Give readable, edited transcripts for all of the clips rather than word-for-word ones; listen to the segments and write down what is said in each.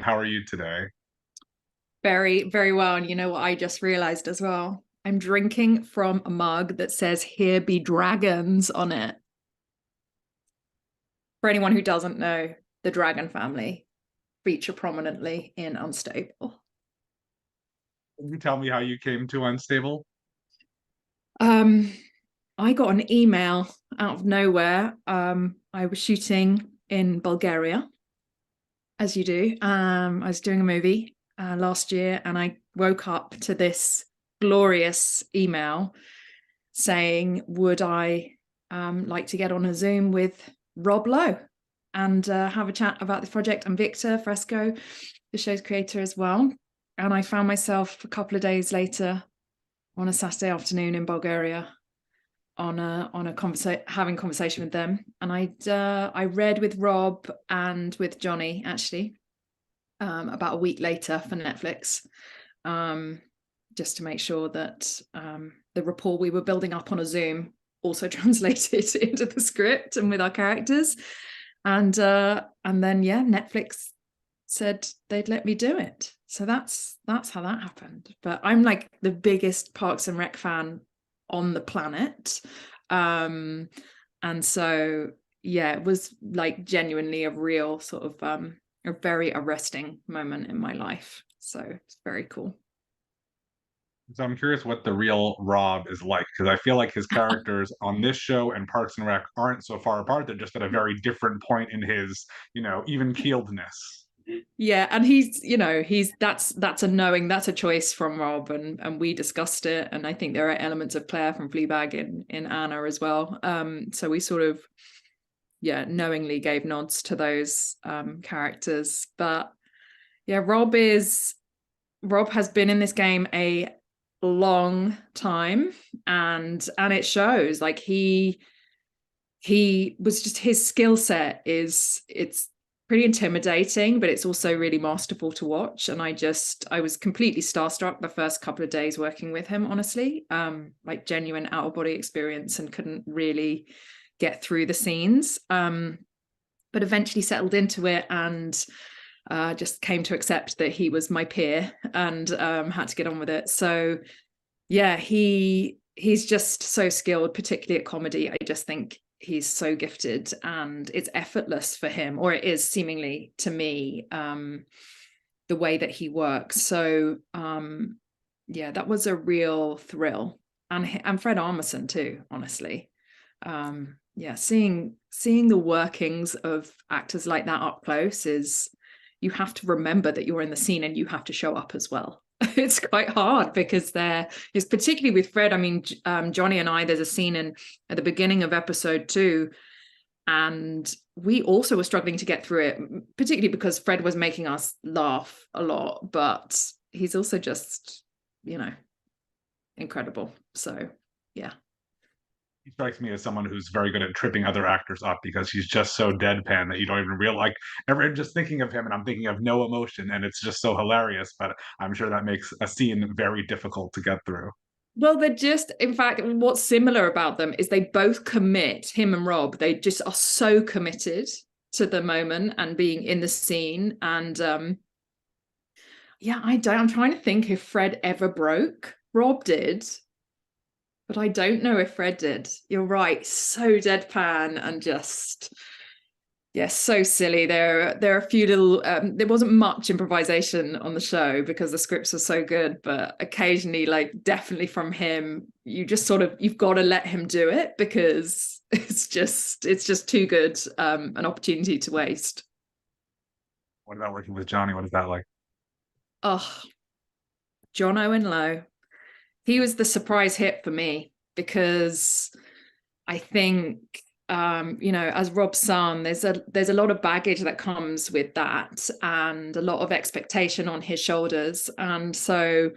How are you today? Very, very well. And you know what I just realized as well? I'm drinking from a mug that says "Here be dragons" on it. For anyone who doesn't know, the dragon family feature prominently in Unstable. Can you tell me how you came to Unstable? Um, I got an email out of nowhere. I was shooting in Bulgaria, as you do. I was doing a movie last year, and I woke up to this glorious email saying, would I like to get on a Zoom with Rob Lowe and have a chat about the project? And Victor Fresco, the show's creator as well. And I found myself a couple of days later on a Saturday afternoon in Bulgaria having conversation with them. And I read with Rob and with Johnny actually about a week later for Netflix, just to make sure that the rapport we were building up on a Zoom also translated into the script and with our characters. And then yeah, Netflix said they'd let me do it. So that's how that happened. But I'm like the biggest Parks and Rec fan on the planet. And so yeah, it was like genuinely a real sort of a very arresting moment in my life. So it's very cool. So I'm curious what the real Rob is like because I feel like his characters on this show and Parks and Rec aren't so far apart. They're just at a very different point in his, even keeledness. Yeah, and he's that's a knowing, that's a choice from Rob, and we discussed it, and I think there are elements of Claire from Fleabag in Anna as well. So we sort of yeah knowingly gave nods to those characters, but yeah, Rob has been in this game a long time, and it shows. Like he was just, his skill set is, it's pretty intimidating, but it's also really masterful to watch. And I was completely starstruck the first couple of days working with him, honestly. Like genuine out of body experience, and couldn't really get through the scenes. But eventually settled into it, and just came to accept that he was my peer, and had to get on with it. So yeah, he's just so skilled, particularly at comedy. I just think he's so gifted, and it's effortless for him, or it is seemingly to me, the way that he works. So yeah, that was a real thrill. And Fred Armisen too, honestly. Yeah, seeing the workings of actors like that up close is, you have to remember that you're in the scene and you have to show up as well. It's quite hard because it's particularly with Fred. I mean, Johnny and I, there's a scene at the beginning of episode 2, and we also were struggling to get through it, particularly because Fred was making us laugh a lot, but he's also just, you know, incredible. So yeah. He strikes me as someone who's very good at tripping other actors up because he's just so deadpan that you don't even realize. Like, ever just thinking of him, and I'm thinking of no emotion, and it's just so hilarious. But I'm sure that makes a scene very difficult to get through. Well, they're just, in fact, what's similar about them is they both commit, him and Rob, they just are so committed to the moment and being in the scene. And yeah, I'm trying to think if Fred ever broke. Rob did, but I don't know if Fred did. You're right. So deadpan and just, yeah, so silly. There are a few little. There wasn't much improvisation on the show because the scripts were so good, but occasionally, like definitely from him, you just sort of, you've got to let him do it because it's just too good an opportunity to waste. What about working with Johnny? What is that like? Oh, John Owen Lowe. He was the surprise hit for me because I think, as Rob's son, there's a lot of baggage that comes with that, and a lot of expectation on his shoulders. And so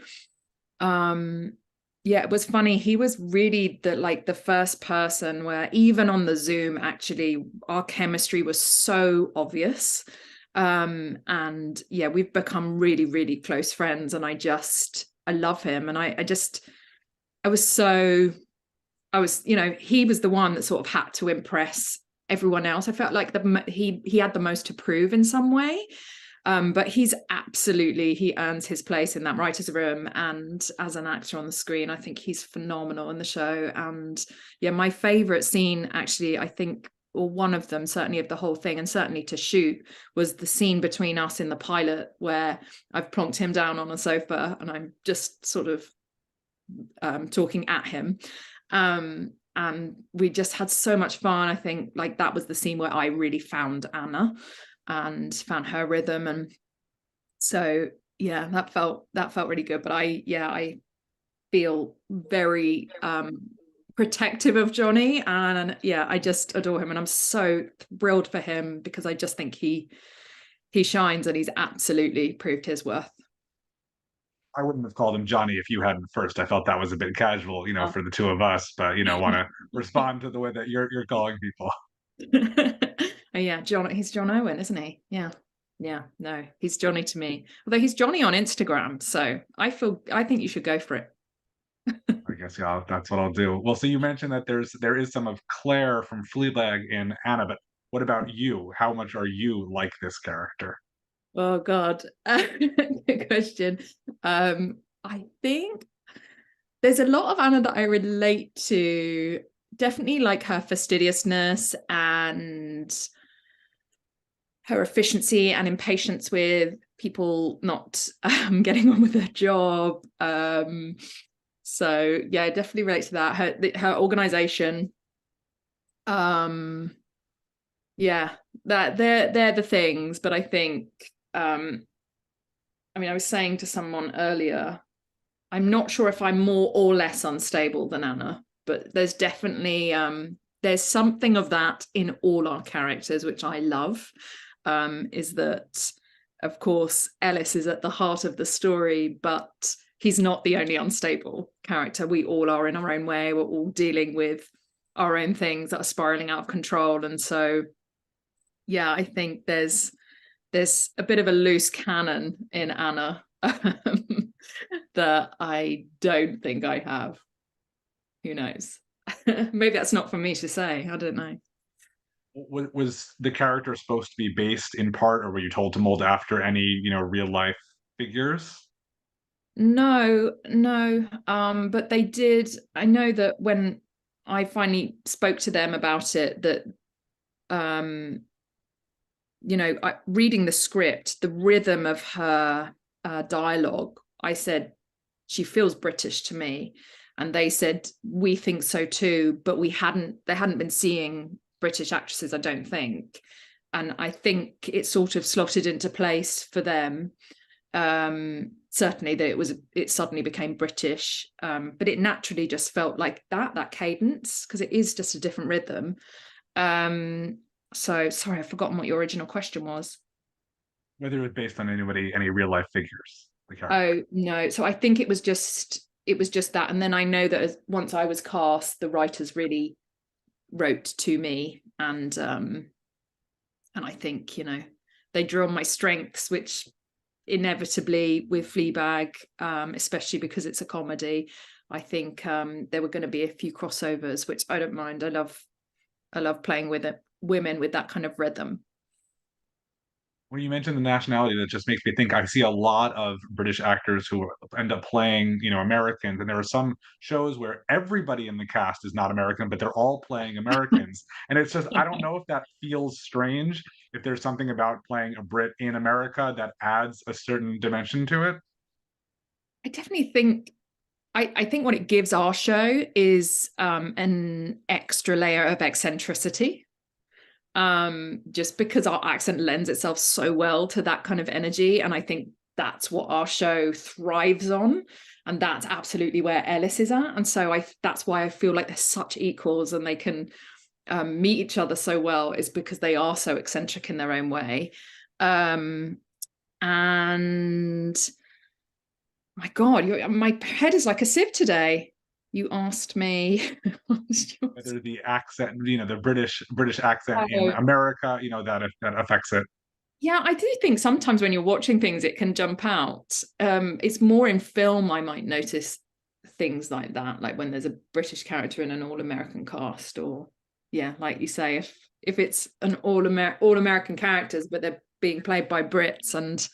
yeah, it was funny. He was really the first person where, even on the Zoom, actually our chemistry was so obvious. And yeah, we've become really, really close friends, and I love him. And I was so I was, he was the one that sort of had to impress everyone else. I felt like he had the most to prove in some way. But he earns his place in that writer's room, and as an actor on the screen, I think he's phenomenal in the show. And yeah, my favorite scene, actually, I think, or one of them, certainly of the whole thing, and certainly to shoot, was the scene between us in the pilot where I've plonked him down on a sofa and I'm just sort of talking at him. And we just had so much fun. I think like that was the scene where I really found Anna and found her rhythm. And so yeah, that felt really good. But I feel very protective of Johnny, and yeah, I just adore him, and I'm so thrilled for him because I just think he shines, and he's absolutely proved his worth. I wouldn't have called him Johnny if you hadn't first. I felt that was a bit casual, for the two of us, but want to respond to the way that you're calling people. Oh yeah, John. He's John Owen, isn't he? Yeah, yeah. No, he's Johnny to me. Although he's Johnny on Instagram, so I think you should go for it. I guess yeah, that's what I'll do. Well, so you mentioned that there is some of Claire from Fleabag in Anna, but what about you? How much are you like this character? Oh God, good question. I think there's a lot of Anna that I relate to. Definitely like her fastidiousness and her efficiency and impatience with people not getting on with their job. So yeah, I definitely relate to that. Her organization. Yeah, that they're the things. But I think, I mean, I was saying to someone earlier, I'm not sure if I'm more or less unstable than Anna, but there's definitely there's something of that in all our characters, which I love. Is that, of course, Ellis is at the heart of the story, but he's not the only unstable character. We all are in our own way. We're all dealing with our own things that are spiraling out of control. And so, yeah, I think there's a bit of a loose cannon in Anna that I don't think I have. Who knows? Maybe that's not for me to say. I don't know. Was the character supposed to be based in part, or were you told to mold after any, real life figures? No, no. But they did. I know that when I finally spoke to them about it, that reading the script, the rhythm of her dialogue, I said she feels British to me, and they said we think so too, but they hadn't been seeing British actresses, I don't think, and I think it sort of slotted into place for them. Certainly that it suddenly became British, but it naturally just felt like that cadence, because it is just a different rhythm. So sorry, I've forgotten what your original question was. Whether it was based on any real life figures, the character. Oh no, so I think it was just that, and then I know that once I was cast, the writers really wrote to me, and I think they drew on my strengths, which inevitably with Fleabag, especially because it's a comedy, I think there were going to be a few crossovers, which I don't mind. I love playing with women with that kind of rhythm. When you mentioned the nationality, that just makes me think I see a lot of British actors who end up playing, Americans. And there are some shows where everybody in the cast is not American, but they're all playing Americans. And it's just, I don't know if that feels strange, if there's something about playing a Brit in America that adds a certain dimension to it. I definitely think I think what it gives our show is an extra layer of eccentricity, just because our accent lends itself so well to that kind of energy. And I think that's what our show thrives on. And that's absolutely where Ellis is at. And so that's why I feel like they're such equals, and they can meet each other so well, is because they are so eccentric in their own way. And my God, my head is like a sieve today. You asked me. Whether the accent, the British accent in Oh, America, that affects it. yeah, I do think sometimes when you're watching things, it can jump out. It's more in film I might notice things like that, like when there's a British character in an all-American cast, or yeah, like you say, if it's an all American characters, but they're being played by Brits, and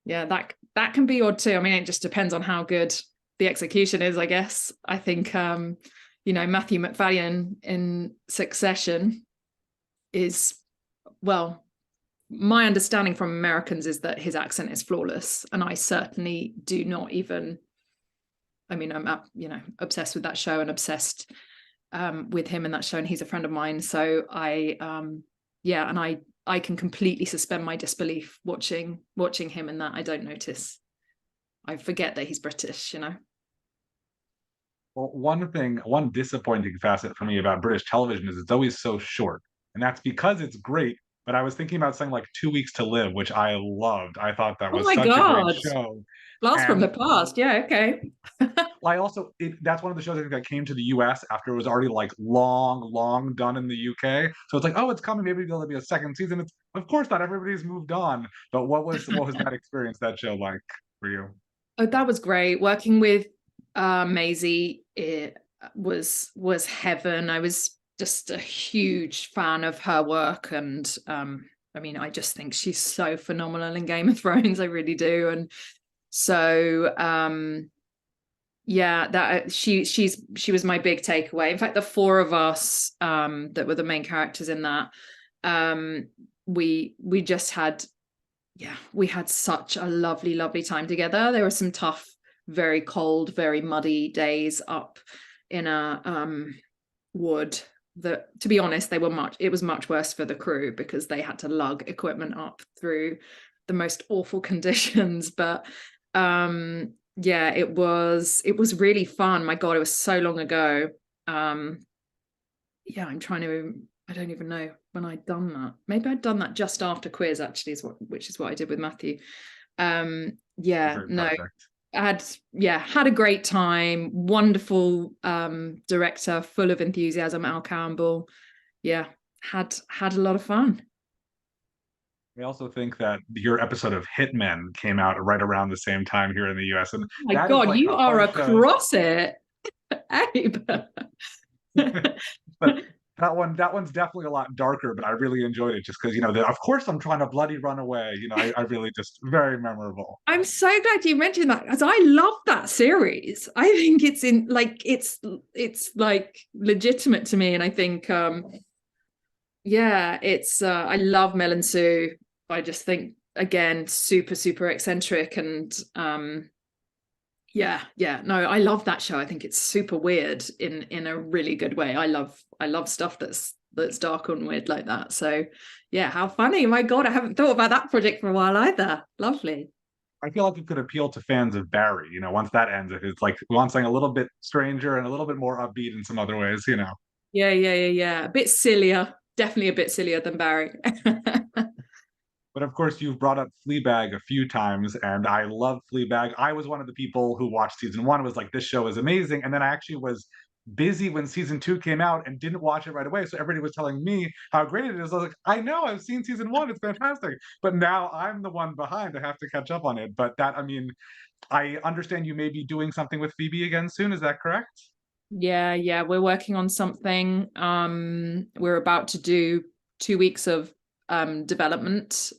yeah, that can be odd too. I mean, it just depends on how good the execution is, I guess. I think Matthew McFadden in Succession is, well, my understanding from Americans is that his accent is flawless, and I certainly do not even. I mean, I'm obsessed with that show and obsessed with him in that show, and he's a friend of mine. So I can completely suspend my disbelief watching him in that. I don't notice. I forget that he's British. Well, one disappointing facet for me about British television is it's always so short. And that's because it's great. But I was thinking about something like 2 Weeks to Live, which I loved. I thought that Oh was my such a great God. show. Blast from And the past. Yeah, okay. I also that's one of the shows I think that came to the US after it was already like long done in the UK. So it's like, oh, it's coming. Maybe there'll be a second season. It's of course not. Everybody's moved on. But what was that experience, that show like for you? Oh, that was great. Working with Maisie, it was heaven. I was just a huge fan of her work, and I mean, I just think she's so phenomenal in Game of Thrones. I really do. And so yeah, that she was my big takeaway. In fact, the four of us that were the main characters in that, we just had, yeah, we had such a lovely time together. There were some tough, very cold, very muddy days up in a wood that, to be honest, it was much worse for the crew because they had to lug equipment up through the most awful conditions. But yeah, it was really fun. My God, it was so long ago. Yeah, I don't even know when I'd done that. Maybe I'd done that just after quiz, actually, which is what I did with Matthew. Yeah, Very no, perfect. had a great time. Wonderful director, full of enthusiasm, Al Campbell. Yeah, had a lot of fun. I also think that your episode of Hitmen came out right around the same time here in the US. And Oh my that is God, like you a are fun show. across it, Abe. But that one's definitely a lot darker, but I really enjoyed it just because, of course I'm trying to bloody run away. I really just very memorable. I'm so glad you mentioned that, because I love that series. I think it's like legitimate to me, and I think yeah, it's I love Mel and Sue. I just think, again, super eccentric, and yeah, no, I love that show. I think it's super weird in a really good way. I love stuff that's dark and weird like that. So yeah, how funny. My God, I haven't thought about that project for a while either. Lovely. I feel like it could appeal to fans of Barry. Once that ends, if it's like we want something a little bit stranger and a little bit more upbeat in some other ways. Yeah. A bit sillier. Definitely a bit sillier than Barry. But of course, you've brought up Fleabag a few times, and I love Fleabag. I was one of the people who watched season one, was like, this show is amazing. And then I actually was busy when season two came out and didn't watch it right away. So everybody was telling me how great it is. I was like, I know, I've seen season one, it's fantastic. But now I'm the one behind. I have to catch up on it. But I mean, I understand you may be doing something with Phoebe again soon. Is that correct? Yeah, we're working on something. We're about to do 2 weeks of development,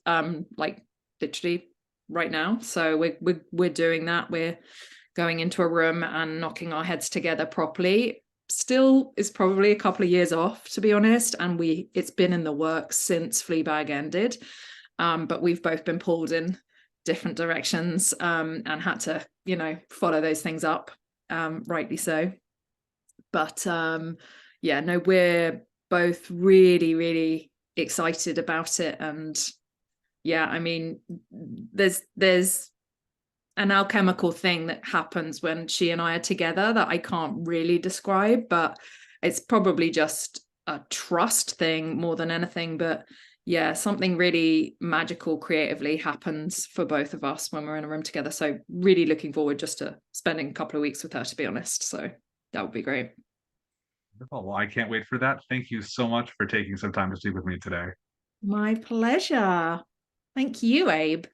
like literally right now. So we're doing that. We're going into a room and knocking our heads together properly. Still is probably a couple of years off, to be honest, and it's been in the works since Fleabag ended. But we've both been pulled in different directions, and had to, follow those things up, rightly so. But yeah, no, we're both really excited about it. And yeah, I mean, there's an alchemical thing that happens when she and I are together that I can't really describe, but it's probably just a trust thing more than anything. But yeah, something really magical creatively happens for both of us when we're in a room together. So really looking forward just to spending a couple of weeks with her, to be honest. So that would be great. Wonderful. Well, I can't wait for that. Thank you so much for taking some time to speak with me today. My pleasure. Thank you, Abe.